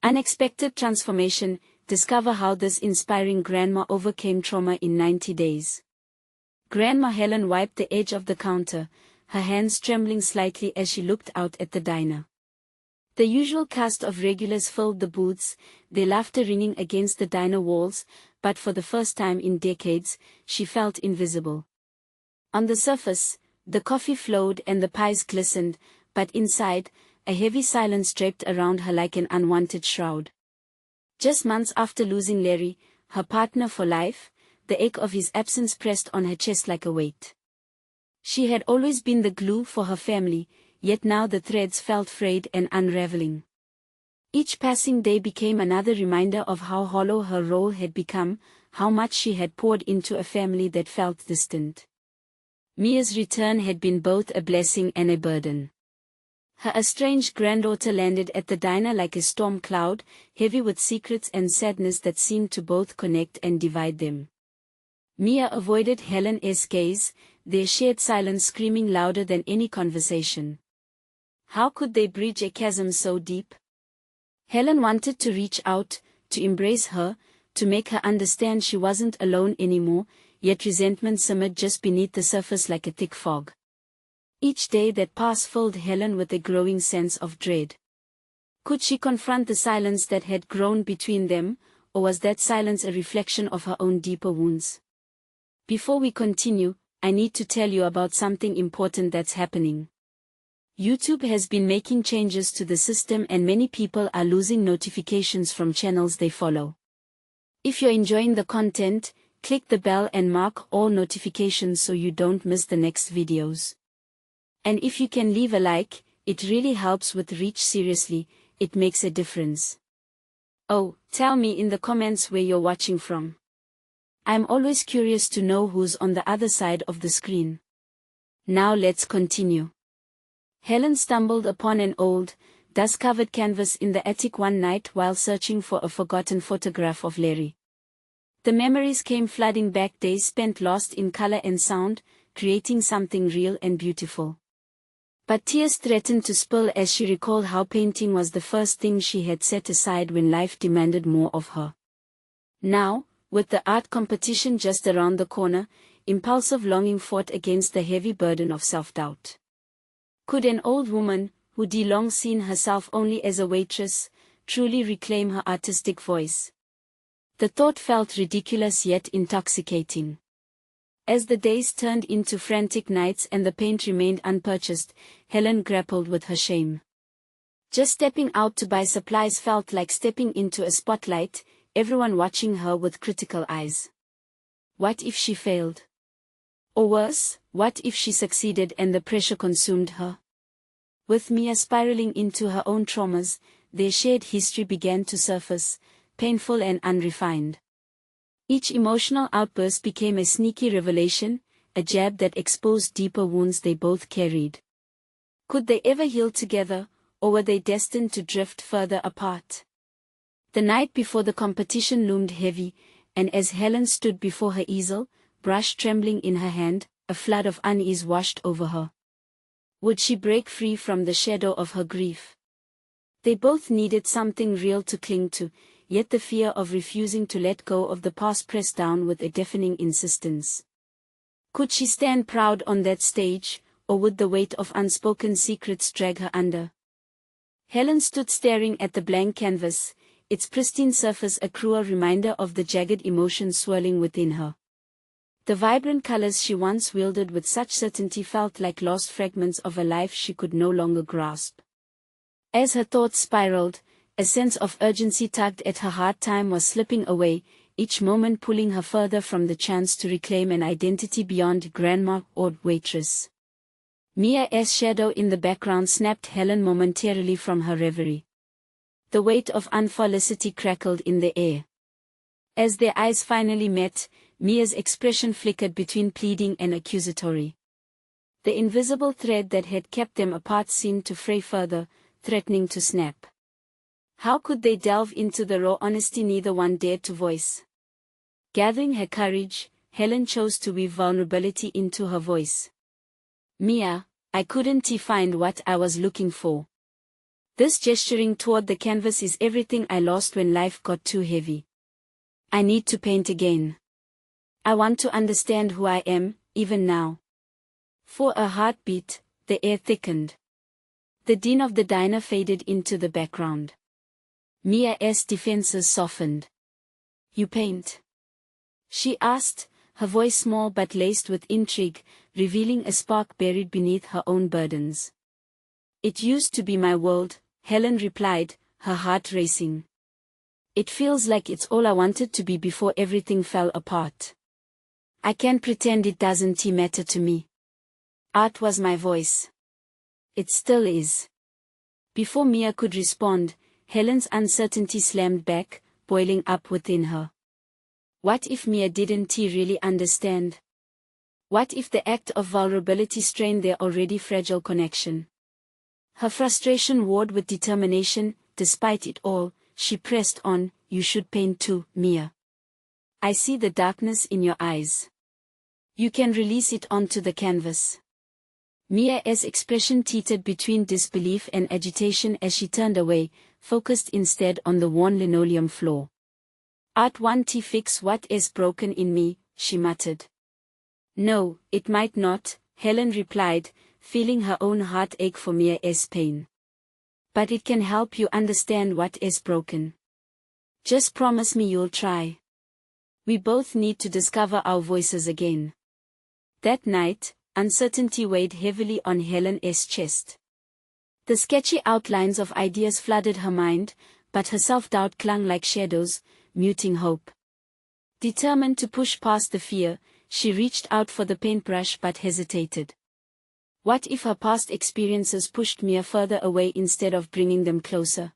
Unexpected transformation. Discover how this inspiring grandma overcame trauma in 90 days. Grandma Helen wiped the edge of the counter, her hands trembling slightly as she looked out at the diner. The usual cast of regulars filled the booths, their laughter ringing against the diner walls, but for the first time in decades, she felt invisible. On the surface, the coffee flowed and the pies glistened, but inside, a heavy silence draped around her like an unwanted shroud. Just months after losing Larry, her partner for life, the ache of his absence pressed on her chest like a weight. She had always been the glue for her family, yet now the threads felt frayed and unraveling. Each passing day became another reminder of how hollow her role had become, how much she had poured into a family that felt distant. Mia's return had been both a blessing and a burden. Her estranged granddaughter landed at the diner like a storm cloud, heavy with secrets and sadness that seemed to both connect and divide them. Mia avoided Helen's gaze, their shared silence screaming louder than any conversation. How could they bridge a chasm so deep? Helen wanted to reach out, to embrace her, to make her understand she wasn't alone anymore, yet resentment simmered just beneath the surface like a thick fog. Each day that passed filled Helen with a growing sense of dread. Could she confront the silence that had grown between them, or was that silence a reflection of her own deeper wounds? Before we continue, I need to tell you about something important that's happening. YouTube has been making changes to the system and many people are losing notifications from channels they follow. If you're enjoying the content, click the bell and mark all notifications so you don't miss the next videos. And if you can leave a like, it really helps with reach. Seriously, it makes a difference. Oh, tell me in the comments where you're watching from. I'm always curious to know who's on the other side of the screen. Now let's continue. Helen stumbled upon an old, dust-covered canvas in the attic one night while searching for a forgotten photograph of Larry. The memories came flooding back, days spent lost in color and sound, creating something real and beautiful. But tears threatened to spill as she recalled how painting was the first thing she had set aside when life demanded more of her. Now, with the art competition just around the corner, impulsive longing fought against the heavy burden of self-doubt. Could an old woman, who'd long seen herself only as a waitress, truly reclaim her artistic voice? The thought felt ridiculous yet intoxicating. As the days turned into frantic nights and the paint remained unpurchased, Helen grappled with her shame. Just stepping out to buy supplies felt like stepping into a spotlight, everyone watching her with critical eyes. What if she failed? Or worse, what if she succeeded and the pressure consumed her? With Mia spiraling into her own traumas, their shared history began to surface, painful and unrefined. Each emotional outburst became a sneaky revelation, a jab that exposed deeper wounds they both carried. Could they ever heal together, or were they destined to drift further apart? The night before the competition loomed heavy, and as Helen stood before her easel, brush trembling in her hand, a flood of unease washed over her. Would she break free from the shadow of her grief? They both needed something real to cling to, yet the fear of refusing to let go of the past pressed down with a deafening insistence. Could she stand proud on that stage, or would the weight of unspoken secrets drag her under? Helen stood staring at the blank canvas, its pristine surface a cruel reminder of the jagged emotions swirling within her. The vibrant colors she once wielded with such certainty felt like lost fragments of a life she could no longer grasp. As her thoughts spiraled, a sense of urgency tugged at her heart. Time was slipping away, each moment pulling her further from the chance to reclaim an identity beyond grandma or waitress. Mia's shadow in the background snapped Helen momentarily from her reverie. The weight of unfelicity crackled in the air. As their eyes finally met, Mia's expression flickered between pleading and accusatory. The invisible thread that had kept them apart seemed to fray further, threatening to snap. How could they delve into the raw honesty neither one dared to voice? Gathering her courage, Helen chose to weave vulnerability into her voice. Mia, I couldn't find what I was looking for. This gesturing toward the canvas is everything I lost when life got too heavy. I need to paint again. I want to understand who I am, even now. For a heartbeat, the air thickened. The din of the diner faded into the background. Mia's defenses softened. You paint? She asked, her voice small but laced with intrigue, revealing a spark buried beneath her own burdens. It used to be my world, Helen replied, her heart racing. It feels like it's all I wanted to be before everything fell apart. I can't pretend it doesn't matter to me. Art was my voice. It still is. Before Mia could respond, Helen's uncertainty slammed back, boiling up within her. What if Mia didn't really understand? What if the act of vulnerability strained their already fragile connection? Her frustration warred with determination. Despite it all, she pressed on. You should paint too, Mia. I see the darkness in your eyes. You can release it onto the canvas. Mia's expression teetered between disbelief and agitation as she turned away, focused instead on the worn linoleum floor. Art won't fix what is broken in me, she muttered. No, it might not, Helen replied, feeling her own heart ache for Mia's pain. But it can help you understand what is broken. Just promise me you'll try. We both need to discover our voices again. That night, uncertainty weighed heavily on Helen's chest. The sketchy outlines of ideas flooded her mind, but her self-doubt clung like shadows, muting hope. Determined to push past the fear, she reached out for the paintbrush but hesitated. What if her past experiences pushed Mia further away instead of bringing them closer?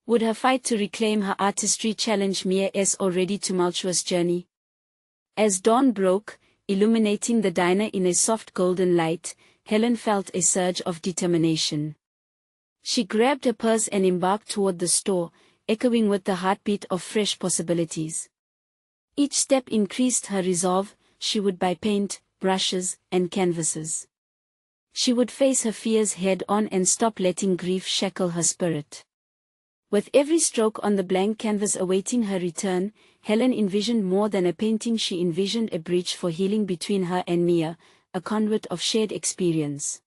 Would her fight to reclaim her artistry challenge Mia's already tumultuous journey? As dawn broke, illuminating the diner in a soft golden light, Helen felt a surge of determination. She grabbed her purse and embarked toward the store, echoing with the heartbeat of fresh possibilities. Each step increased her resolve. She would buy paint, brushes, and canvases. She would face her fears head-on and stop letting grief shackle her spirit. With every stroke on the blank canvas awaiting her return, Helen envisioned more than a painting. She envisioned a bridge for healing between her and Mia, a conduit of shared experience.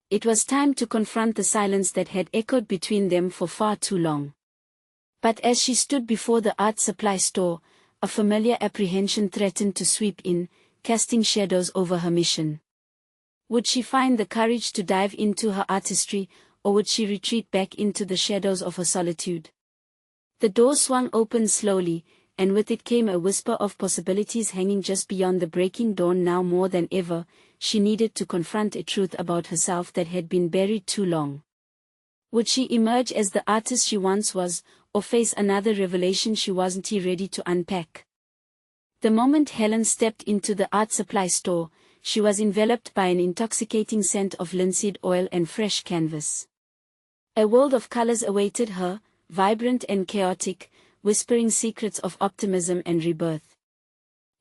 It was time to confront the silence that had echoed between them for far too long. But as she stood before the art supply store, a familiar apprehension threatened to sweep in, casting shadows over her mission. Would she find the courage to dive into her artistry, or would she retreat back into the shadows of her solitude? The door swung open slowly, and with it came a whisper of possibilities hanging just beyond the breaking dawn. Now more than ever, she needed to confront a truth about herself that had been buried too long. Would she emerge as the artist she once was, or face another revelation she wasn't ready to unpack? The moment Helen stepped into the art supply store, she was enveloped by an intoxicating scent of linseed oil and fresh canvas. A world of colors awaited her, vibrant and chaotic, whispering secrets of optimism and rebirth.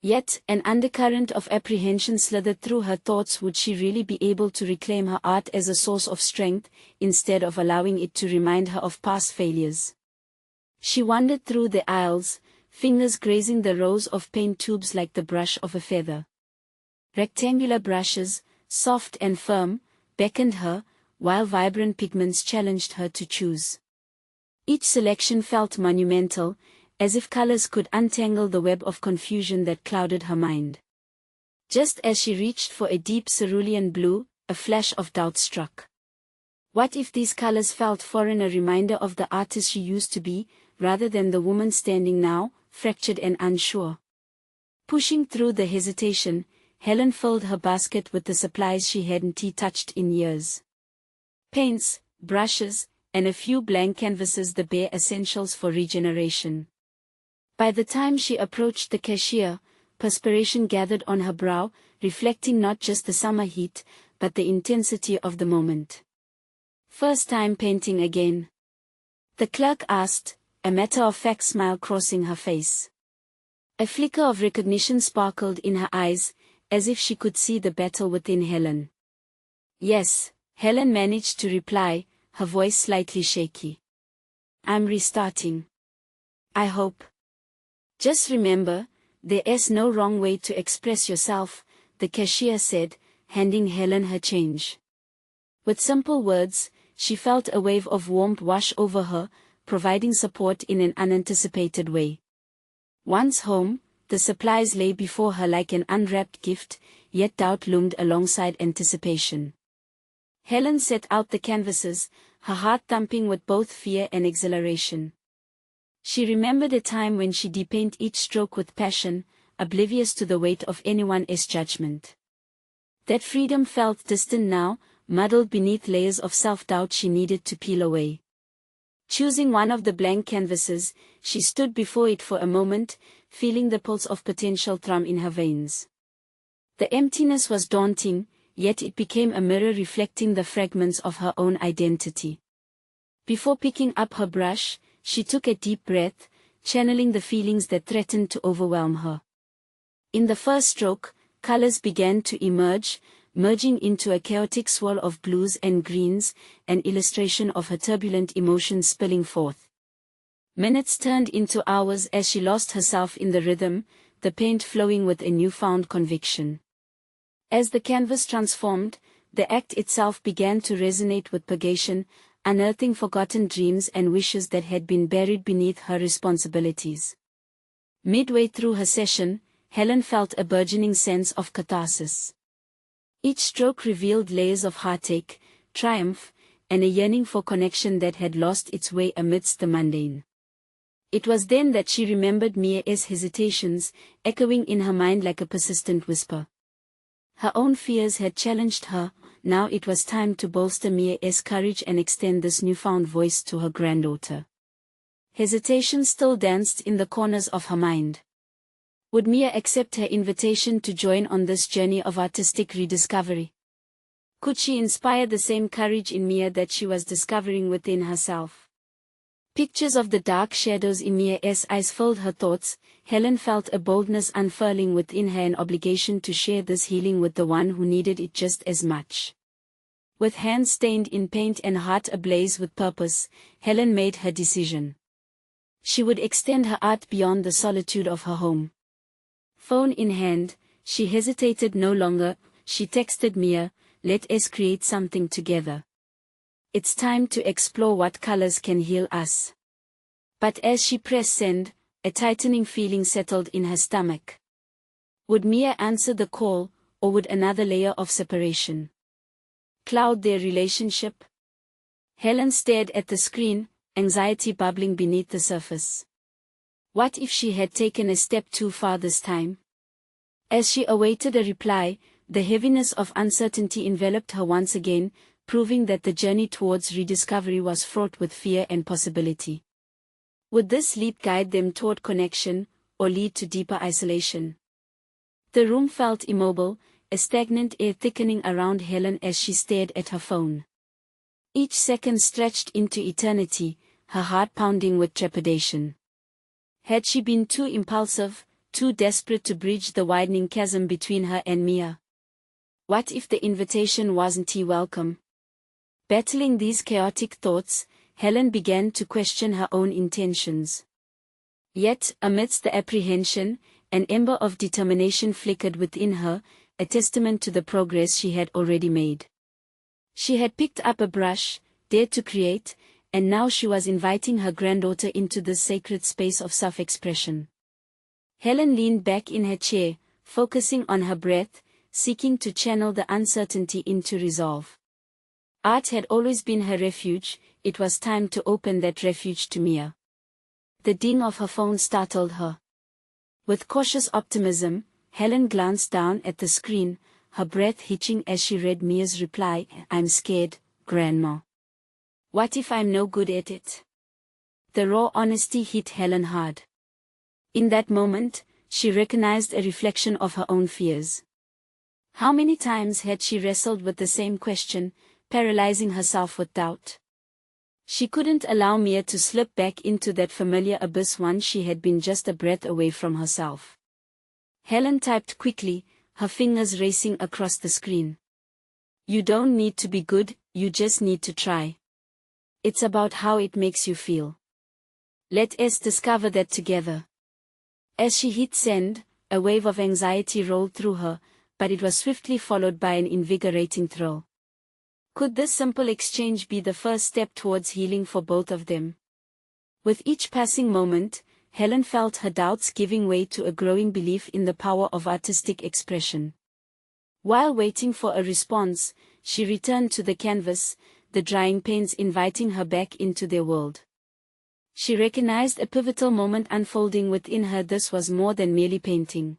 Yet, an undercurrent of apprehension slithered through her thoughts. Would she really be able to reclaim her art as a source of strength, instead of allowing it to remind her of past failures? She wandered through the aisles, fingers grazing the rows of paint tubes like the brush of a feather. Rectangular brushes, soft and firm, beckoned her, while vibrant pigments challenged her to choose. Each selection felt monumental, as if colors could untangle the web of confusion that clouded her mind. Just as she reached for a deep cerulean blue, a flash of doubt struck. What if these colors felt foreign, a reminder of the artist she used to be, rather than the woman standing now, fractured and unsure? Pushing through the hesitation, Helen filled her basket with the supplies she hadn't touched in years. Paints, brushes, and a few blank canvases, the bare essentials for regeneration. By the time she approached the cashier, perspiration gathered on her brow, reflecting not just the summer heat, but the intensity of the moment. First time painting again? The clerk asked, a matter-of-fact smile crossing her face. A flicker of recognition sparkled in her eyes, as if she could see the battle within Helen. Yes, Helen managed to reply, her voice slightly shaky. "I'm restarting. I hope. Just remember, there's no wrong way to express yourself," the cashier said, handing Helen her change. With simple words, she felt a wave of warmth wash over her, providing support in an unanticipated way. Once home, the supplies lay before her like an unwrapped gift, yet doubt loomed alongside anticipation. Helen set out the canvases, her heart thumping with both fear and exhilaration. She remembered a time when she depainted each stroke with passion, oblivious to the weight of anyone's judgment. That freedom felt distant now, muddled beneath layers of self-doubt she needed to peel away. Choosing one of the blank canvases, she stood before it for a moment, feeling the pulse of potential thrum in her veins. The emptiness was daunting, yet it became a mirror reflecting the fragments of her own identity. Before picking up her brush, she took a deep breath, channeling the feelings that threatened to overwhelm her. In the first stroke, colors began to emerge, merging into a chaotic swirl of blues and greens, an illustration of her turbulent emotions spilling forth. Minutes turned into hours as she lost herself in the rhythm, the paint flowing with a newfound conviction. As the canvas transformed, the act itself began to resonate with purgation, unearthing forgotten dreams and wishes that had been buried beneath her responsibilities. Midway through her session, Helen felt a burgeoning sense of catharsis. Each stroke revealed layers of heartache, triumph, and a yearning for connection that had lost its way amidst the mundane. It was then that she remembered Mia's hesitations, echoing in her mind like a persistent whisper. Her own fears had challenged her, now it was time to bolster Mia's courage and extend this newfound voice to her granddaughter. Hesitation still danced in the corners of her mind. Would Mia accept her invitation to join on this journey of artistic rediscovery? Could she inspire the same courage in Mia that she was discovering within herself? Pictures of the dark shadows in Mia's eyes filled her thoughts. Helen felt a boldness unfurling within her, an obligation to share this healing with the one who needed it just as much. With hands stained in paint and heart ablaze with purpose, Helen made her decision. She would extend her art beyond the solitude of her home. Phone in hand, she hesitated no longer. She texted Mia, "Let us create something together. It's time to explore what colors can heal us." But as she pressed send, a tightening feeling settled in her stomach. Would Mia answer the call, or would another layer of separation cloud their relationship? Helen stared at the screen, anxiety bubbling beneath the surface. What if she had taken a step too far this time? As she awaited a reply, the heaviness of uncertainty enveloped her once again, proving that the journey towards rediscovery was fraught with fear and possibility. Would this leap guide them toward connection, or lead to deeper isolation? The room felt immobile, a stagnant air thickening around Helen as she stared at her phone. Each second stretched into eternity, her heart pounding with trepidation. Had she been too impulsive, too desperate to bridge the widening chasm between her and Mia? What if the invitation wasn't welcome? Battling these chaotic thoughts, Helen began to question her own intentions. Yet, amidst the apprehension, an ember of determination flickered within her, a testament to the progress she had already made. She had picked up a brush, dared to create, and now she was inviting her granddaughter into this sacred space of self-expression. Helen leaned back in her chair, focusing on her breath, seeking to channel the uncertainty into resolve. Art had always been her refuge. It was time to open that refuge to Mia. The ding of her phone startled her. With cautious optimism, Helen glanced down at the screen, her breath hitching as she read Mia's reply, "I'm scared, Grandma. What if I'm no good at it?" The raw honesty hit Helen hard. In that moment, she recognized a reflection of her own fears. How many times had she wrestled with the same question, paralyzing herself with doubt? She couldn't allow Mia to slip back into that familiar abyss once she had been just a breath away from herself. Helen typed quickly, her fingers racing across the screen. "You don't need to be good, you just need to try. It's about how it makes you feel. Let us discover that together. As she hit send, a wave of anxiety rolled through her, but it was swiftly followed by an invigorating thrill. Could this simple exchange be the first step towards healing for both of them? With each passing moment, Helen felt her doubts giving way to a growing belief in the power of artistic expression. While waiting for a response, she returned to the canvas, the drying paints inviting her back into their world. She recognized a pivotal moment unfolding within her. This was more than merely painting.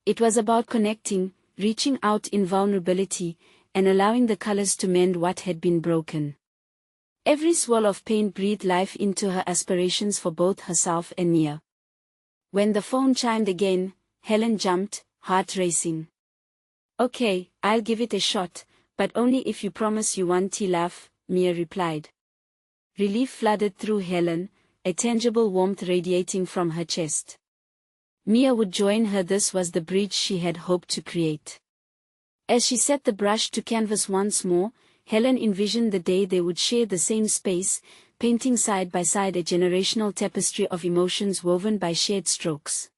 It was about connecting, reaching out in vulnerability, and allowing the colors to mend what had been broken. Every swirl of paint breathed life into her aspirations for both herself and Mia. When the phone chimed again, Helen jumped, heart racing. "Okay, I'll give it a shot, but only if you promise you won't laugh," Mia replied. Relief flooded through Helen, a tangible warmth radiating from her chest. Mia would join her. This was the bridge she had hoped to create. As she set the brush to canvas once more, Helen envisioned the day they would share the same space, painting side by side, a generational tapestry of emotions woven by shared strokes.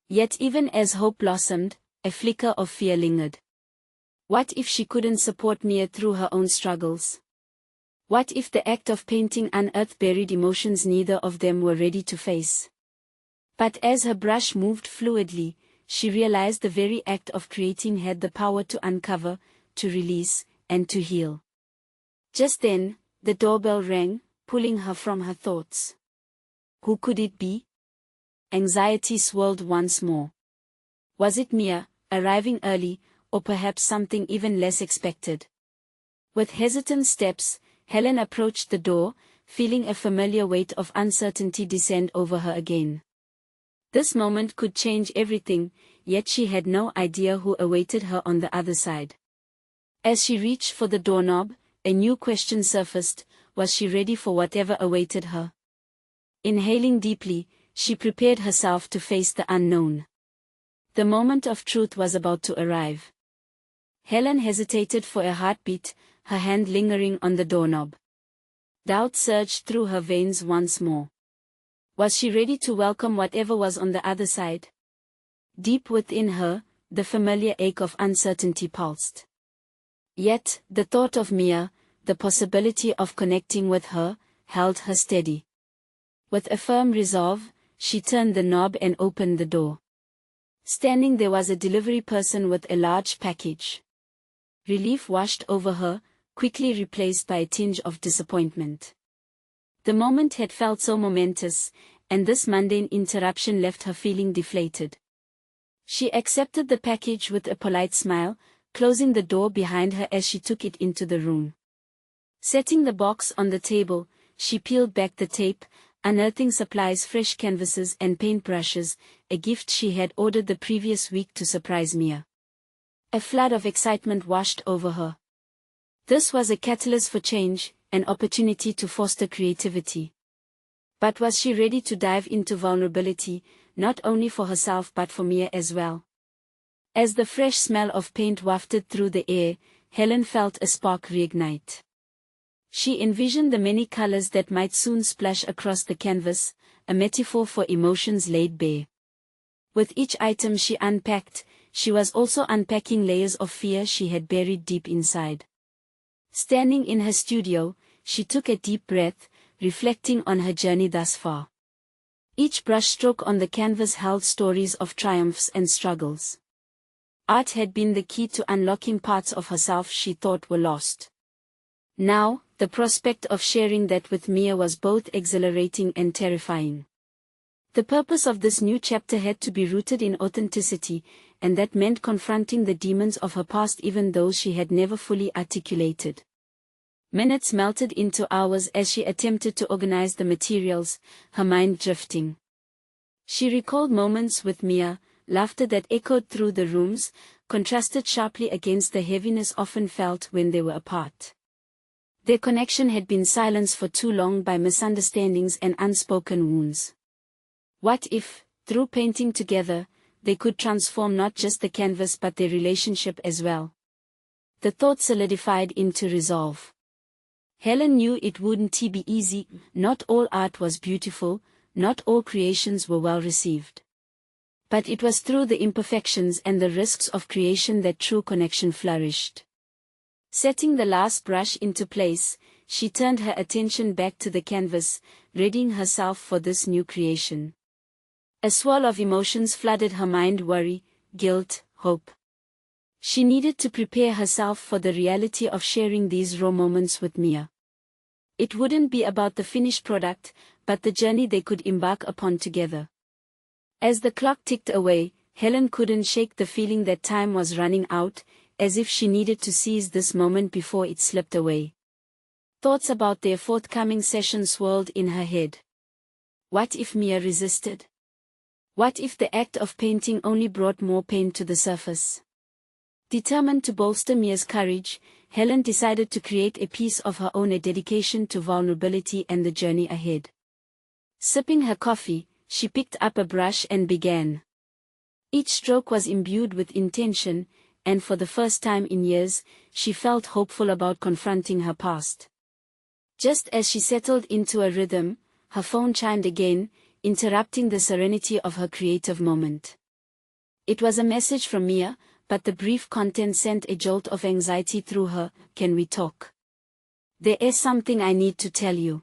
Yet even as hope blossomed, a flicker of fear lingered. What if she couldn't support Mia through her own struggles? What if the act of painting unearthed buried emotions neither of them were ready to face? But as her brush moved fluidly, she realized the very act of creating had the power to uncover, to release, and to heal. Just then, the doorbell rang, pulling her from her thoughts. Who could it be? Anxiety swirled once more. Was it Mia, arriving early, or perhaps something even less expected? With hesitant steps, Helen approached the door, feeling a familiar weight of uncertainty descend over her again. This moment could change everything, yet she had no idea who awaited her on the other side. As she reached for the doorknob, a new question surfaced: was she ready for whatever awaited her? Inhaling deeply, she prepared herself to face the unknown. The moment of truth was about to arrive. Helen hesitated for a heartbeat, her hand lingering on the doorknob. Doubt surged through her veins once more. Was she ready to welcome whatever was on the other side? Deep within her, the familiar ache of uncertainty pulsed. Yet, the thought of Mia, the possibility of connecting with her, held her steady. With a firm resolve, she turned the knob and opened the door. Standing there was a delivery person with a large package. Relief washed over her, quickly replaced by a tinge of disappointment. The moment had felt so momentous, and this mundane interruption left her feeling deflated. She accepted the package with a polite smile, closing the door behind her as she took it into the room. Setting the box on the table, she peeled back the tape, unearthing supplies: fresh canvases and paintbrushes, a gift she had ordered the previous week to surprise Mia. A flood of excitement washed over her. This was a catalyst for change, an opportunity to foster creativity. But was she ready to dive into vulnerability, not only for herself but for Mia as well? As the fresh smell of paint wafted through the air, Helen felt a spark reignite. She envisioned the many colors that might soon splash across the canvas, a metaphor for emotions laid bare. With each item she unpacked, she was also unpacking layers of fear she had buried deep inside. Standing in her studio, she took a deep breath, reflecting on her journey thus far. Each brushstroke on the canvas held stories of triumphs and struggles. Art had been the key to unlocking parts of herself she thought were lost. Now, the prospect of sharing that with Mia was both exhilarating and terrifying. The purpose of this new chapter had to be rooted in authenticity, and that meant confronting the demons of her past, even those she had never fully articulated. Minutes melted into hours as she attempted to organize the materials, her mind drifting. She recalled moments with Mia, laughter that echoed through the rooms, contrasted sharply against the heaviness often felt when they were apart. Their connection had been silenced for too long by misunderstandings and unspoken wounds. What if, through painting together, they could transform not just the canvas but their relationship as well? The thought solidified into resolve. Helen knew it wouldn't be easy. Not all art was beautiful, not all creations were well received. But it was through the imperfections and the risks of creation that true connection flourished. Setting the last brush into place, she turned her attention back to the canvas, readying herself for this new creation. A swirl of emotions flooded her mind: worry, guilt, hope. She needed to prepare herself for the reality of sharing these raw moments with Mia. It wouldn't be about the finished product, but the journey they could embark upon together. As the clock ticked away, Helen couldn't shake the feeling that time was running out, as if she needed to seize this moment before it slipped away. Thoughts about their forthcoming session swirled in her head. What if Mia resisted? What if the act of painting only brought more pain to the surface? Determined to bolster Mia's courage, Helen decided to create a piece of her own, a dedication to vulnerability and the journey ahead. Sipping her coffee, she picked up a brush and began. Each stroke was imbued with intention, and for the first time in years, she felt hopeful about confronting her past. Just as she settled into a rhythm, her phone chimed again, interrupting the serenity of her creative moment. It was a message from Mia, but the brief content sent a jolt of anxiety through her. Can we talk? There is something I need to tell you.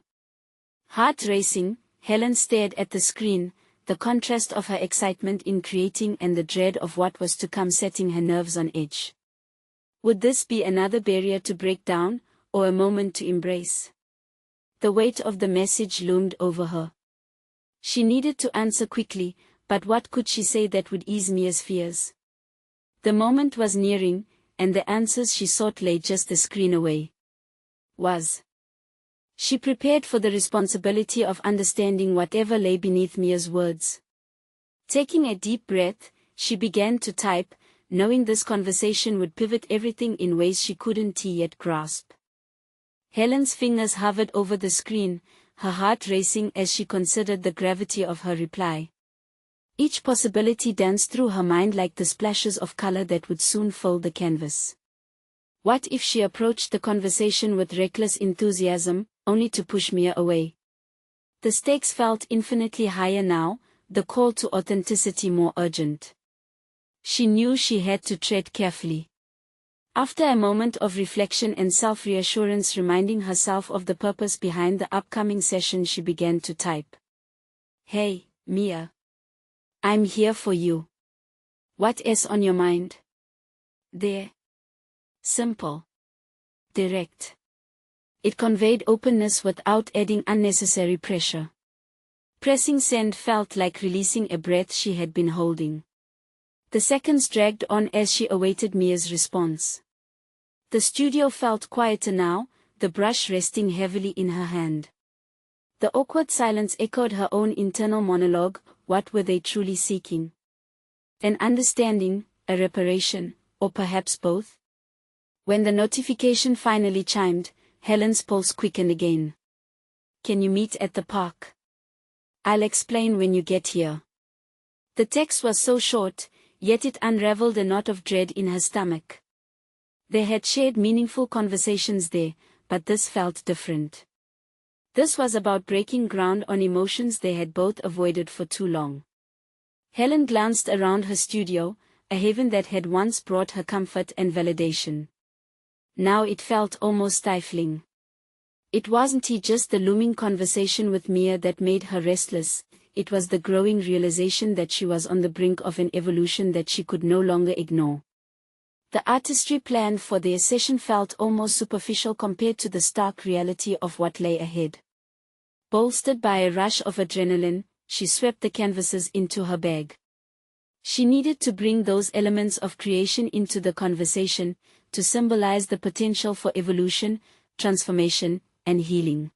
Heart racing, Helen stared at the screen, the contrast of her excitement in creating and the dread of what was to come setting her nerves on edge. Would this be another barrier to break down, or a moment to embrace? The weight of the message loomed over her. She needed to answer quickly, but what could she say that would ease Mia's fears? The moment was nearing, and the answers she sought lay just a screen away. She prepared for the responsibility of understanding whatever lay beneath Mia's words. Taking a deep breath, she began to type, knowing this conversation would pivot everything in ways she couldn't yet grasp. Helen's fingers hovered over the screen, her heart racing as she considered the gravity of her reply. Each possibility danced through her mind like the splashes of color that would soon fill the canvas. What if she approached the conversation with reckless enthusiasm, only to push Mia away? The stakes felt infinitely higher now, the call to authenticity more urgent. She knew she had to tread carefully. After a moment of reflection and self-reassurance, reminding herself of the purpose behind the upcoming session, she began to type. Hey, Mia. I'm here for you. What is on your mind? There. Simple. Direct. It conveyed openness without adding unnecessary pressure. Pressing send felt like releasing a breath she had been holding. The seconds dragged on as she awaited Mia's response. The studio felt quieter now, the brush resting heavily in her hand. The awkward silence echoed her own internal monologue. What were they truly seeking? An understanding, a reparation, or perhaps both? When the notification finally chimed, Helen's pulse quickened again. Can you meet at the park? I'll explain when you get here. The text was so short, yet it unraveled a knot of dread in her stomach. They had shared meaningful conversations there, but this felt different. This was about breaking ground on emotions they had both avoided for too long. Helen glanced around her studio, a haven that had once brought her comfort and validation. Now it felt almost stifling. It wasn't just the looming conversation with Mia that made her restless, it was the growing realization that she was on the brink of an evolution that she could no longer ignore. The artistry planned for their session felt almost superficial compared to the stark reality of what lay ahead. Bolstered by a rush of adrenaline, she swept the canvases into her bag. She needed to bring those elements of creation into the conversation, to symbolize the potential for evolution, transformation, and healing.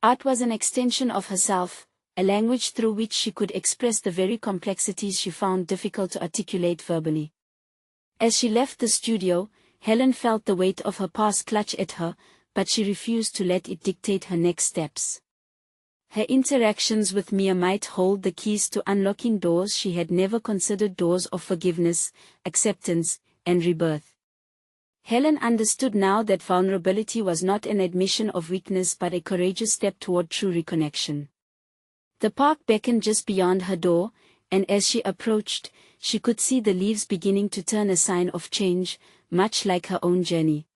Art was an extension of herself, a language through which she could express the very complexities she found difficult to articulate verbally. As she left the studio, Helen felt the weight of her past clutch at her, but she refused to let it dictate her next steps. Her interactions with Mia might hold the keys to unlocking doors she had never considered, doors of forgiveness, acceptance, and rebirth. Helen understood now that vulnerability was not an admission of weakness but a courageous step toward true reconnection. The park beckoned just beyond her door, and as she approached, she could see the leaves beginning to turn, a sign of change, much like her own journey.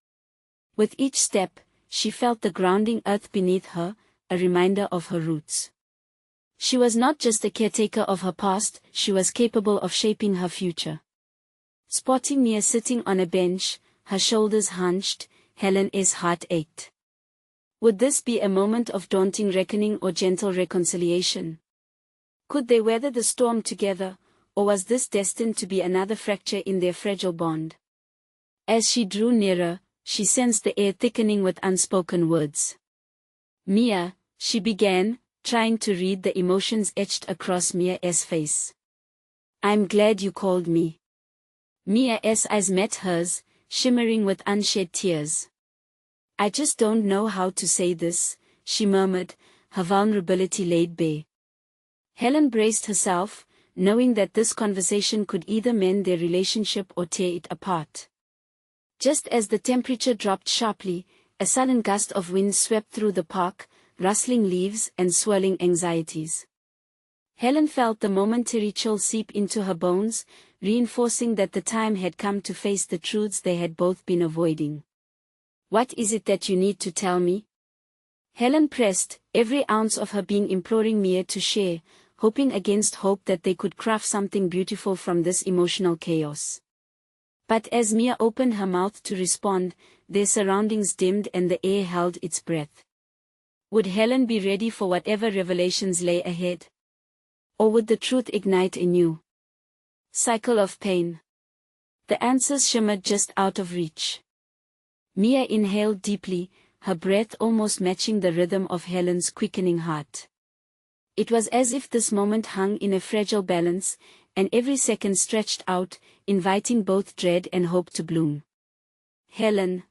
With each step, she felt the grounding earth beneath her, a reminder of her roots. She was not just a caretaker of her past, she was capable of shaping her future. Spotting Mia sitting on a bench, her shoulders hunched, Helen's heart ached. Would this be a moment of daunting reckoning or gentle reconciliation? Could they weather the storm together, or was this destined to be another fracture in their fragile bond? As she drew nearer, she sensed the air thickening with unspoken words. "Mia," she began, trying to read the emotions etched across Mia's face. "I'm glad you called me." Mia's eyes met hers, shimmering with unshed tears. "I just don't know how to say this," she murmured, her vulnerability laid bare. Helen braced herself, knowing that this conversation could either mend their relationship or tear it apart. Just as the temperature dropped sharply, a sudden gust of wind swept through the park, rustling leaves and swirling anxieties. Helen felt the momentary chill seep into her bones, reinforcing that the time had come to face the truths they had both been avoiding. "What is it that you need to tell me?" Helen pressed, every ounce of her being imploring Mia to share, hoping against hope that they could craft something beautiful from this emotional chaos. But as Mia opened her mouth to respond, their surroundings dimmed and the air held its breath. Would Helen be ready for whatever revelations lay ahead? Or would the truth ignite a new cycle of pain? The answers shimmered just out of reach. Mia inhaled deeply, her breath almost matching the rhythm of Helen's quickening heart. It was as if this moment hung in a fragile balance, and every second stretched out, inviting both dread and hope to bloom. "Helen,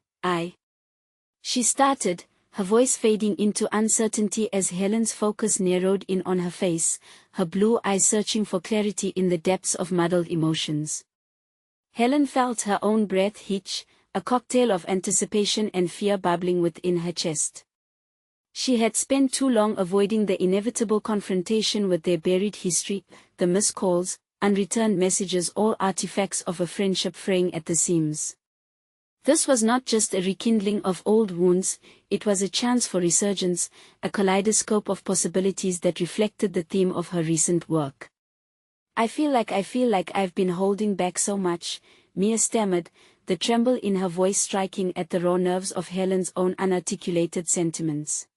She started, her voice fading into uncertainty as Helen's focus narrowed in on her face, her blue eyes searching for clarity in the depths of muddled emotions. Helen felt her own breath hitch, a cocktail of anticipation and fear bubbling within her chest. She had spent too long avoiding the inevitable confrontation with their buried history, the missed calls, unreturned messages, all artifacts of a friendship fraying at the seams. This was not just a rekindling of old wounds, it was a chance for resurgence, a kaleidoscope of possibilities that reflected the theme of her recent work. I feel like I've been holding back so much," Mia stammered, the tremble in her voice striking at the raw nerves of Helen's own unarticulated sentiments.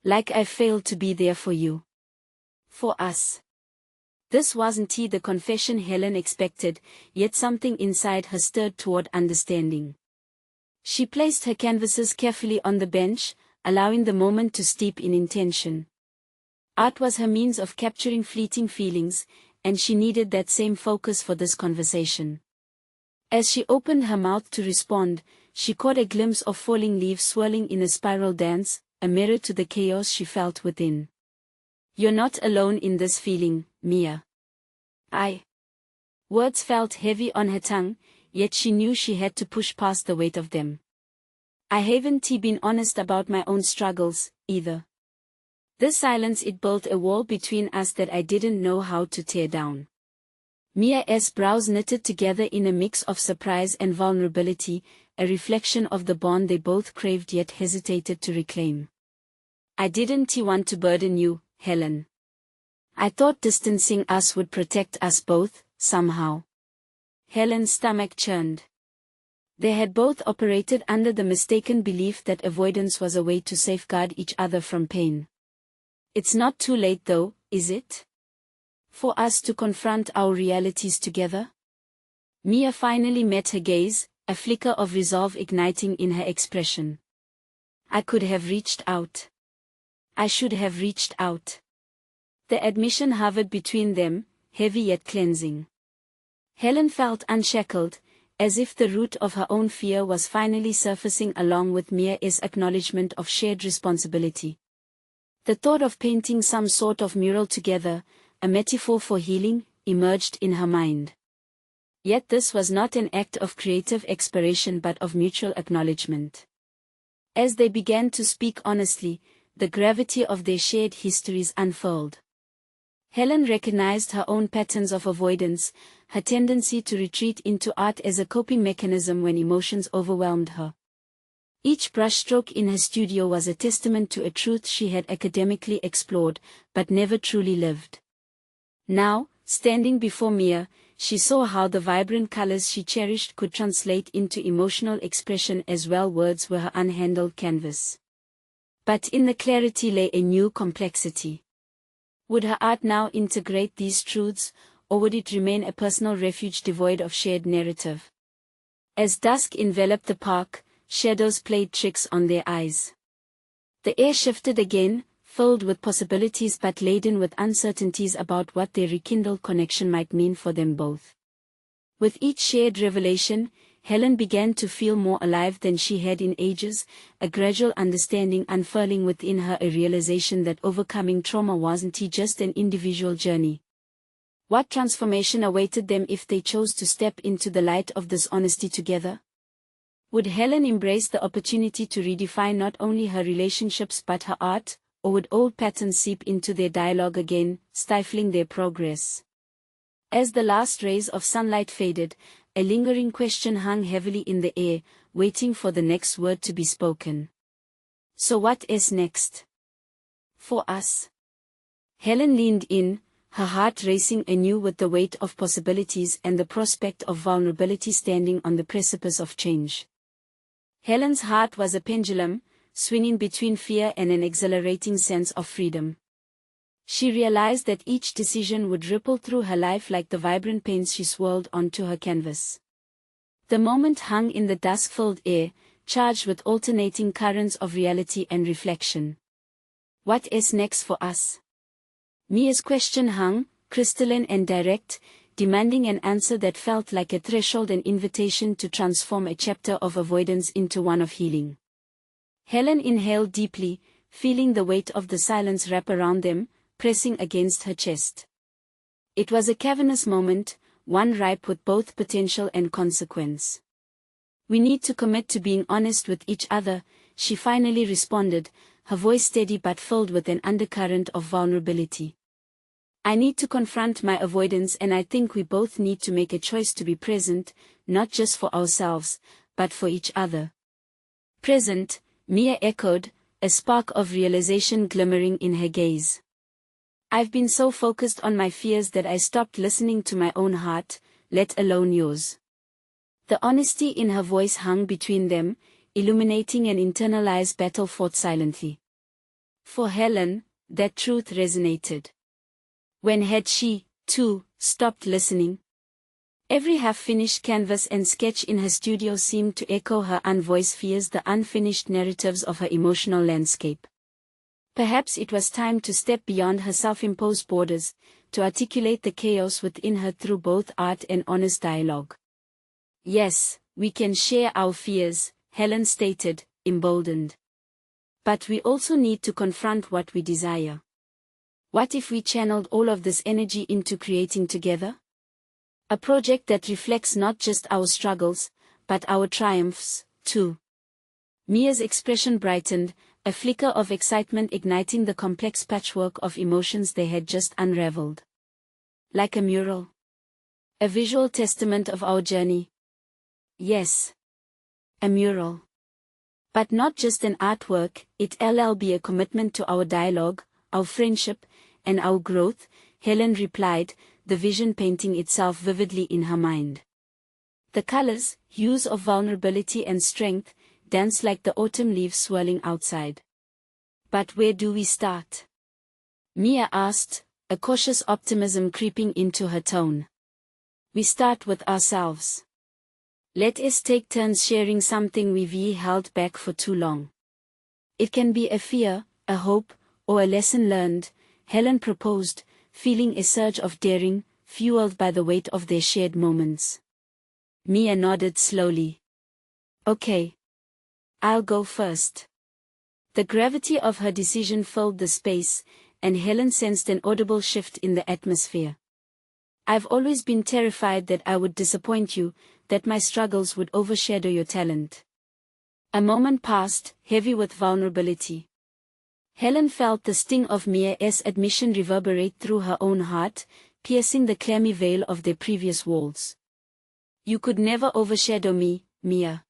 "Like I've failed to be there for you. For us." This wasn't the confession Helen expected, yet something inside her stirred toward understanding. She placed her canvases carefully on the bench, allowing the moment to steep in intention. Art was her means of capturing fleeting feelings, and she needed that same focus for this conversation. As she opened her mouth to respond, she caught a glimpse of falling leaves swirling in a spiral dance, a mirror to the chaos she felt within. "You're not alone in this feeling, Mia." Words felt heavy on her tongue, yet she knew she had to push past the weight of them. "I haven't been honest about my own struggles, either." This silence, it built a wall between us that I didn't know how to tear down. Mia's brows knitted together in a mix of surprise and vulnerability, a reflection of the bond they both craved yet hesitated to reclaim. "I didn't want to burden you, Helen. I thought distancing us would protect us both, somehow." Helen's stomach churned. They had both operated under the mistaken belief that avoidance was a way to safeguard each other from pain. "It's not too late though, is it? For us to confront our realities together?" Mia finally met her gaze, a flicker of resolve igniting in her expression. "I could have reached out. I should have reached out." The admission hovered between them, heavy yet cleansing. Helen felt unshackled, as if the root of her own fear was finally surfacing along with Mia's acknowledgement of shared responsibility. The thought of painting some sort of mural together, a metaphor for healing, emerged in her mind. Yet this was not an act of creative exploration but of mutual acknowledgement. As they began to speak honestly, the gravity of their shared histories unfurled. Helen recognized her own patterns of avoidance, her tendency to retreat into art as a coping mechanism when emotions overwhelmed her. Each brushstroke in her studio was a testament to a truth she had academically explored, but never truly lived. Now, standing before Mia, she saw how the vibrant colors she cherished could translate into emotional expression as well. Words were her unhandled canvas. But in the clarity lay a new complexity. Would her art now integrate these truths, or would it remain a personal refuge devoid of shared narrative? As dusk enveloped the park, shadows played tricks on their eyes. The air shifted again, filled with possibilities but laden with uncertainties about what their rekindled connection might mean for them both. With each shared revelation, Helen began to feel more alive than she had in ages, a gradual understanding unfurling within her, a realization that overcoming trauma wasn't just an individual journey. What transformation awaited them if they chose to step into the light of this honesty together? Would Helen embrace the opportunity to redefine not only her relationships but her art, or would old patterns seep into their dialogue again, stifling their progress? As the last rays of sunlight faded, a lingering question hung heavily in the air, waiting for the next word to be spoken. So what is next? For us? Helen leaned in, her heart racing anew with the weight of possibilities and the prospect of vulnerability standing on the precipice of change. Helen's heart was a pendulum, swinging between fear and an exhilarating sense of freedom. She realized that each decision would ripple through her life like the vibrant paints she swirled onto her canvas. The moment hung in the dusk-filled air, charged with alternating currents of reality and reflection. What is next for us? Mia's question hung, crystalline and direct, demanding an answer that felt like a threshold, an invitation to transform a chapter of avoidance into one of healing. Helen inhaled deeply, feeling the weight of the silence wrap around them, pressing against her chest. It was a cavernous moment, one ripe with both potential and consequence. We need to commit to being honest with each other, she finally responded, her voice steady but filled with an undercurrent of vulnerability. I need to confront my avoidance, and I think we both need to make a choice to be present, not just for ourselves, but for each other. Present, Mia echoed, a spark of realization glimmering in her gaze. I've been so focused on my fears that I stopped listening to my own heart, let alone yours. The honesty in her voice hung between them, illuminating an internalized battle fought silently. For Helen, that truth resonated. When had she, too, stopped listening? Every half-finished canvas and sketch in her studio seemed to echo her unvoiced fears, the unfinished narratives of her emotional landscape. Perhaps it was time to step beyond her self-imposed borders, to articulate the chaos within her through both art and honest dialogue. Yes, we can share our fears, Helen stated, emboldened. But we also need to confront what we desire. What if we channeled all of this energy into creating together? A project that reflects not just our struggles, but our triumphs, too. Mia's expression brightened, a flicker of excitement igniting the complex patchwork of emotions they had just unraveled. Like a mural. A visual testament of our journey. Yes. A mural. But not just an artwork, it'll be a commitment to our dialogue, our friendship, and our growth, Helen replied, the vision painting itself vividly in her mind. The colors, hues of vulnerability and strength, danced like the autumn leaves swirling outside. But where do we start? Mia asked, a cautious optimism creeping into her tone. We start with ourselves. Let us take turns sharing something we've held back for too long. It can be a fear, a hope, or a lesson learned, Helen proposed, feeling a surge of daring, fueled by the weight of their shared moments. Mia nodded slowly. Okay. I'll go first. The gravity of her decision filled the space, and Helen sensed an audible shift in the atmosphere. I've always been terrified that I would disappoint you, that my struggles would overshadow your talent. A moment passed, heavy with vulnerability. Helen felt the sting of Mia's admission reverberate through her own heart, piercing the clammy veil of their previous walls. You could never overshadow me, Mia.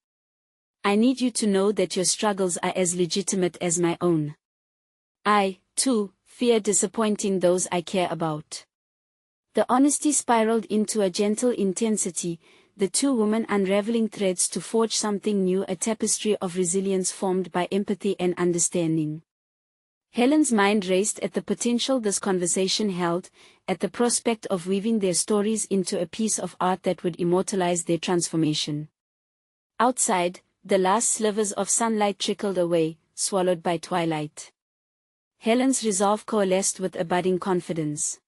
I need you to know that your struggles are as legitimate as my own. I, too, fear disappointing those I care about. The honesty spiraled into a gentle intensity, the two women unraveling threads to forge something new, a tapestry of resilience formed by empathy and understanding. Helen's mind raced at the potential this conversation held, at the prospect of weaving their stories into a piece of art that would immortalize their transformation. Outside, the last slivers of sunlight trickled away, swallowed by twilight. Helen's resolve coalesced with a budding confidence.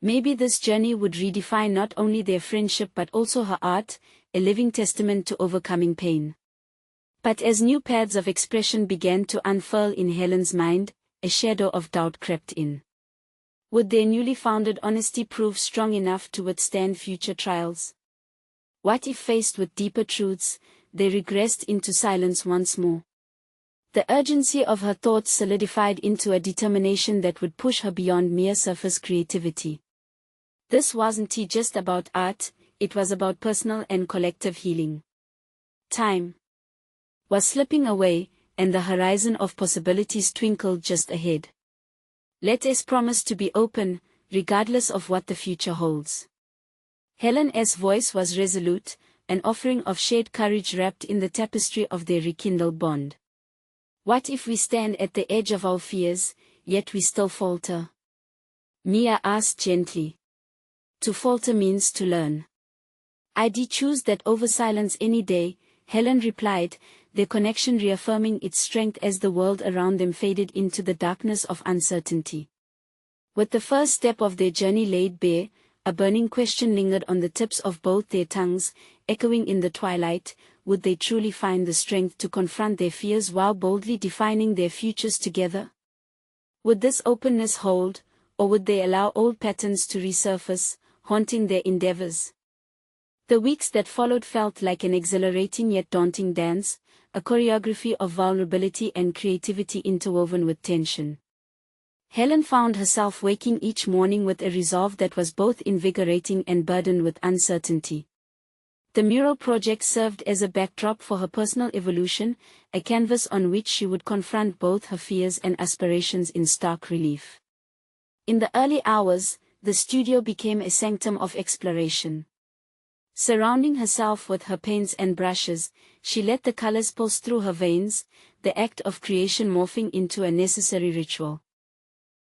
Maybe this journey would redefine not only their friendship but also her art, a living testament to overcoming pain. But as new paths of expression began to unfurl in Helen's mind, a shadow of doubt crept in. Would their newly founded honesty prove strong enough to withstand future trials? What if faced with deeper truths, they regressed into silence once more? The urgency of her thoughts solidified into a determination that would push her beyond mere surface creativity. This wasn't just about art, it was about personal and collective healing. Time was slipping away, and the horizon of possibilities twinkled just ahead. Let us promise to be open, regardless of what the future holds. Helen's voice was resolute, an offering of shared courage wrapped in the tapestry of their rekindled bond. What if we stand at the edge of our fears, yet we still falter? Mia asked gently. To falter means to learn. I'd choose that over silence any day, Helen replied, their connection reaffirming its strength as the world around them faded into the darkness of uncertainty. With the first step of their journey laid bare, a burning question lingered on the tips of both their tongues, echoing in the twilight. Would they truly find the strength to confront their fears while boldly defining their futures together? Would this openness hold, or would they allow old patterns to resurface, haunting their endeavors? The weeks that followed felt like an exhilarating yet daunting dance, a choreography of vulnerability and creativity interwoven with tension. Helen found herself waking each morning with a resolve that was both invigorating and burdened with uncertainty. The mural project served as a backdrop for her personal evolution, a canvas on which she would confront both her fears and aspirations in stark relief. In the early hours, the studio became a sanctum of exploration. Surrounding herself with her paints and brushes, she let the colors pulse through her veins, the act of creation morphing into a necessary ritual.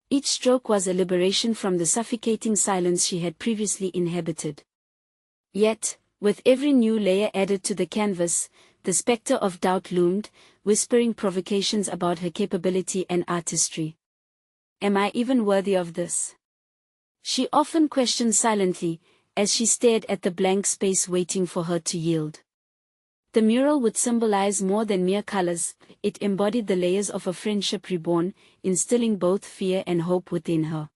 Each stroke was a liberation from the suffocating silence she had previously inhabited. Yet, with every new layer added to the canvas, the specter of doubt loomed, whispering provocations about her capability and artistry. Am I even worthy of this? She often questioned silently, as she stared at the blank space waiting for her to yield. The mural would symbolize more than mere colors, it embodied the layers of a friendship reborn, instilling both fear and hope within her.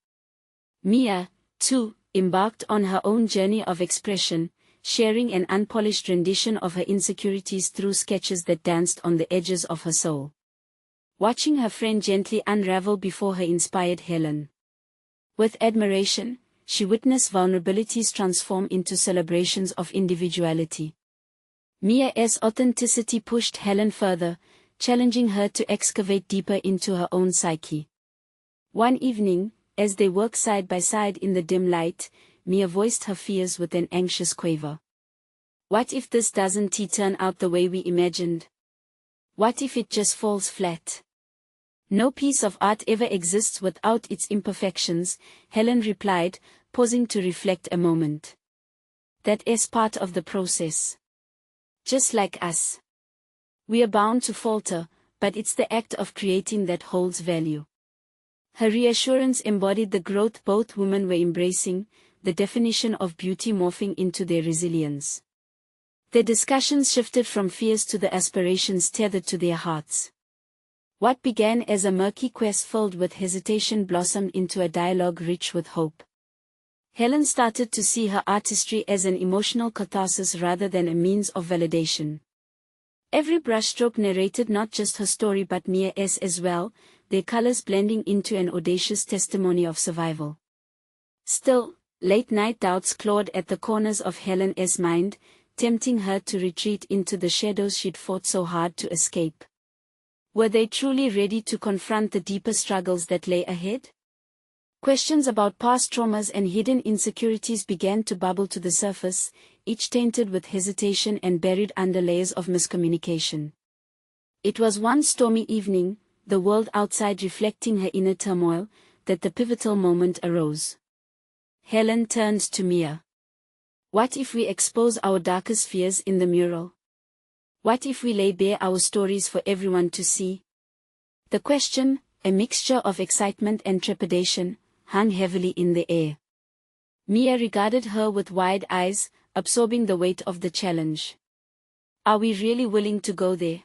Mia, too, embarked on her own journey of expression, sharing an unpolished rendition of her insecurities through sketches that danced on the edges of her soul. Watching her friend gently unravel before her inspired Helen. With admiration, she witnessed vulnerabilities transform into celebrations of individuality. Mia's authenticity pushed Helen further, challenging her to excavate deeper into her own psyche. One evening, as they worked side by side in the dim light, Mia voiced her fears with an anxious quaver. What if this doesn't turn out the way we imagined? What if it just falls flat? No piece of art ever exists without its imperfections, Helen replied, pausing to reflect a moment. That is part of the process. Just like us. We are bound to falter, but it's the act of creating that holds value. Her reassurance embodied the growth both women were embracing, the definition of beauty morphing into their resilience. The discussions shifted from fears to the aspirations tethered to their hearts. What began as a murky quest filled with hesitation blossomed into a dialogue rich with hope. Helen started to see her artistry as an emotional catharsis rather than a means of validation. Every brushstroke narrated not just her story but Mia's as well, their colors blending into an audacious testimony of survival. Still, late-night doubts clawed at the corners of Helen's mind, tempting her to retreat into the shadows she'd fought so hard to escape. Were they truly ready to confront the deeper struggles that lay ahead? Questions about past traumas and hidden insecurities began to bubble to the surface, each tainted with hesitation and buried under layers of miscommunication. It was one stormy evening, the world outside reflecting her inner turmoil, that the pivotal moment arose. Helen turned to Mia. What if we expose our darkest fears in the mural? What if we lay bare our stories for everyone to see? The question, a mixture of excitement and trepidation, hung heavily in the air. Mia regarded her with wide eyes, absorbing the weight of the challenge. Are we really willing to go there?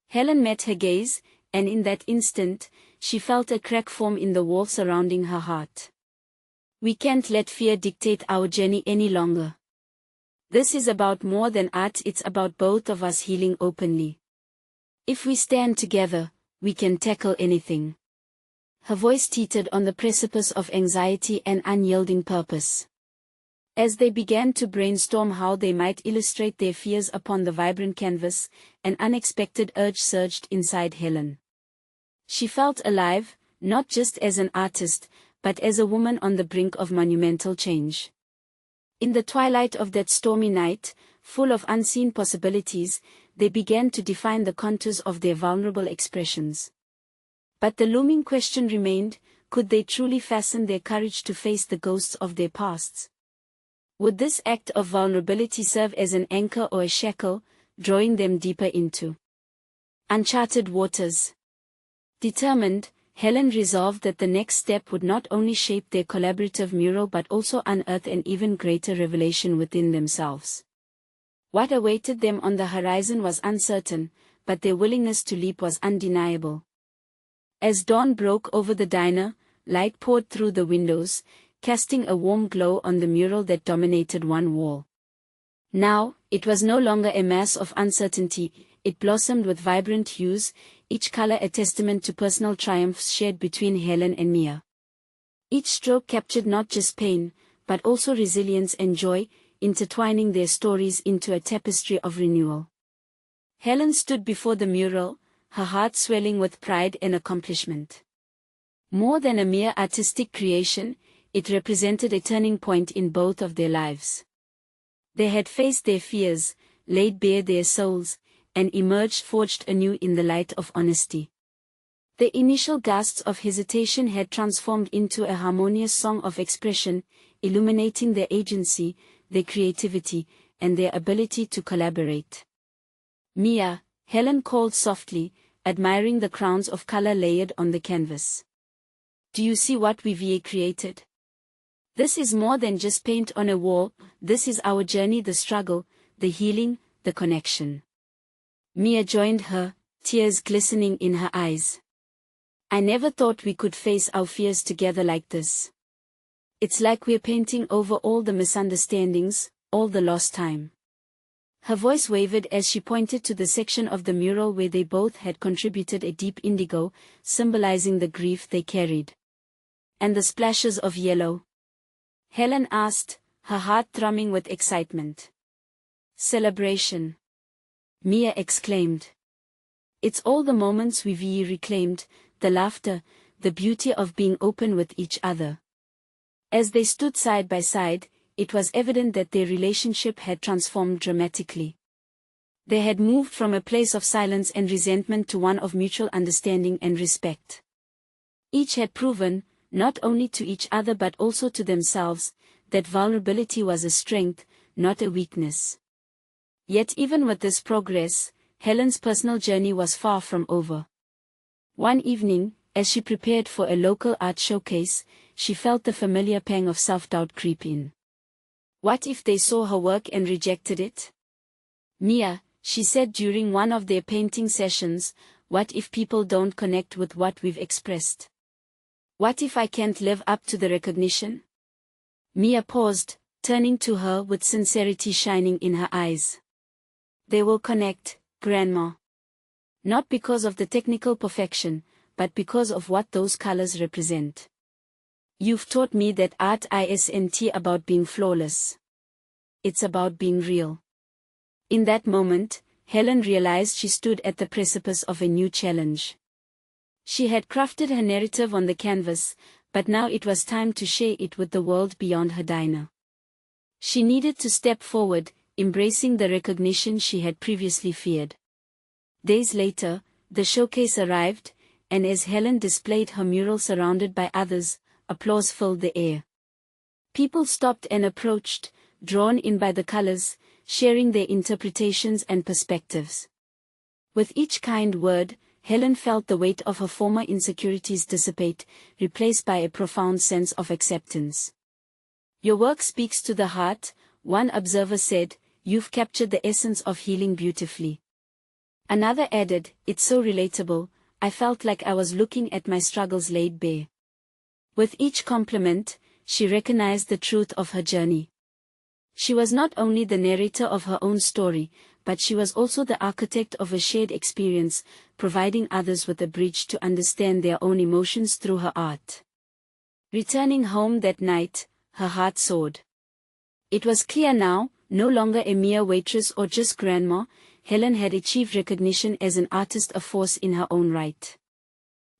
Helen met her gaze, and in that instant, she felt a crack form in the wall surrounding her heart. We can't let fear dictate our journey any longer. This is about more than art, it's about both of us healing openly. If we stand together, we can tackle anything. Her voice teetered on the precipice of anxiety and unyielding purpose. As they began to brainstorm how they might illustrate their fears upon the vibrant canvas, an unexpected urge surged inside Helen. She felt alive, not just as an artist, but as a woman on the brink of monumental change. In the twilight of that stormy night, full of unseen possibilities, they began to define the contours of their vulnerable expressions. But the looming question remained, could they truly fasten their courage to face the ghosts of their pasts? Would this act of vulnerability serve as an anchor or a shackle, drawing them deeper into uncharted waters? Determined, Helen resolved that the next step would not only shape their collaborative mural but also unearth an even greater revelation within themselves. What awaited them on the horizon was uncertain, but their willingness to leap was undeniable. As dawn broke over the diner, light poured through the windows, casting a warm glow on the mural that dominated one wall. Now, it was no longer a mass of uncertainty, it blossomed with vibrant hues, each color a testament to personal triumphs shared between Helen and Mia. Each stroke captured not just pain, but also resilience and joy, intertwining their stories into a tapestry of renewal. Helen stood before the mural, her heart swelling with pride and accomplishment. More than a mere artistic creation, it represented a turning point in both of their lives. They had faced their fears, laid bare their souls, and emerged forged anew in the light of honesty. The initial gasps of hesitation had transformed into a harmonious song of expression, illuminating their agency, their creativity, and their ability to collaborate. Mia, Helen called softly, admiring the crowns of color layered on the canvas. Do you see what we've created? This is more than just paint on a wall, this is our journey, the struggle, the healing, the connection. Mia joined her, tears glistening in her eyes. I never thought we could face our fears together like this. It's like we're painting over all the misunderstandings, all the lost time. Her voice wavered as she pointed to the section of the mural where they both had contributed a deep indigo, symbolizing the grief they carried. And the splashes of yellow? Helen asked, her heart thrumming with excitement. Celebration. Mia exclaimed. It's all the moments we've reclaimed, the laughter, the beauty of being open with each other. As they stood side by side, it was evident that their relationship had transformed dramatically. They had moved from a place of silence and resentment to one of mutual understanding and respect. Each had proven, not only to each other but also to themselves, that vulnerability was a strength, not a weakness. Yet even with this progress, Helen's personal journey was far from over. One evening, as she prepared for a local art showcase, she felt the familiar pang of self-doubt creep in. What if they saw her work and rejected it? Mia, she said during one of their painting sessions, what if people don't connect with what we've expressed? What if I can't live up to the recognition? Mia paused, turning to her with sincerity shining in her eyes. They will connect, Grandma. Not because of the technical perfection, but because of what those colors represent. You've taught me that art isn't about being flawless. It's about being real. In that moment, Helen realized she stood at the precipice of a new challenge. She had crafted her narrative on the canvas, but now it was time to share it with the world beyond her diner. She needed to step forward, embracing the recognition she had previously feared. Days later, the showcase arrived, and as Helen displayed her mural surrounded by others, applause filled the air. People stopped and approached, drawn in by the colors, sharing their interpretations and perspectives. With each kind word, Helen felt the weight of her former insecurities dissipate, replaced by a profound sense of acceptance. Your work speaks to the heart, one observer said. You've captured the essence of healing beautifully. Another added, it's so relatable, I felt like I was looking at my struggles laid bare. With each compliment, she recognized the truth of her journey. She was not only the narrator of her own story, but she was also the architect of a shared experience, providing others with a bridge to understand their own emotions through her art. Returning home that night, her heart soared. It was clear now, no longer a mere waitress or just grandma, Helen had achieved recognition as an artist, a force in her own right.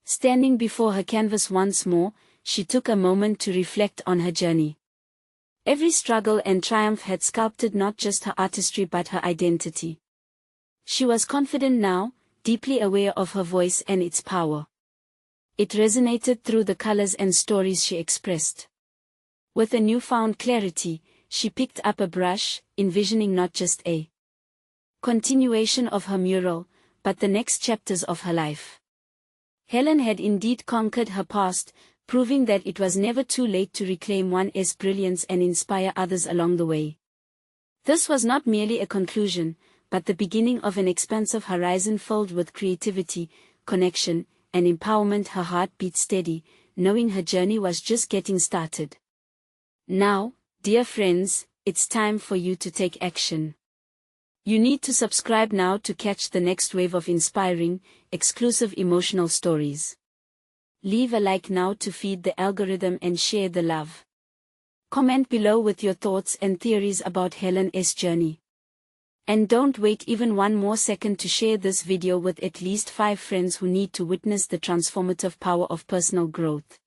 Standing before her canvas once more, she took a moment to reflect on her journey. Every struggle and triumph had sculpted not just her artistry but her identity. She was confident now, deeply aware of her voice and its power. It resonated through the colors and stories she expressed. With a newfound clarity, she picked up a brush, envisioning not just a continuation of her mural, but the next chapters of her life. Helen had indeed conquered her past, proving that it was never too late to reclaim one's brilliance and inspire others along the way. This was not merely a conclusion, but the beginning of an expansive horizon filled with creativity, connection, and empowerment. Her heart beat steady, knowing her journey was just getting started. Now, dear friends, it's time for you to take action. You need to subscribe now to catch the next wave of inspiring, exclusive emotional stories. Leave a like now to feed the algorithm and share the love. Comment below with your thoughts and theories about Helen's journey. And don't wait even one more second to share this video with at least 5 friends who need to witness the transformative power of personal growth.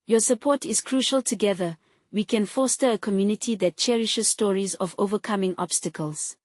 Your support is crucial. Together, we can foster a community that cherishes stories of overcoming obstacles.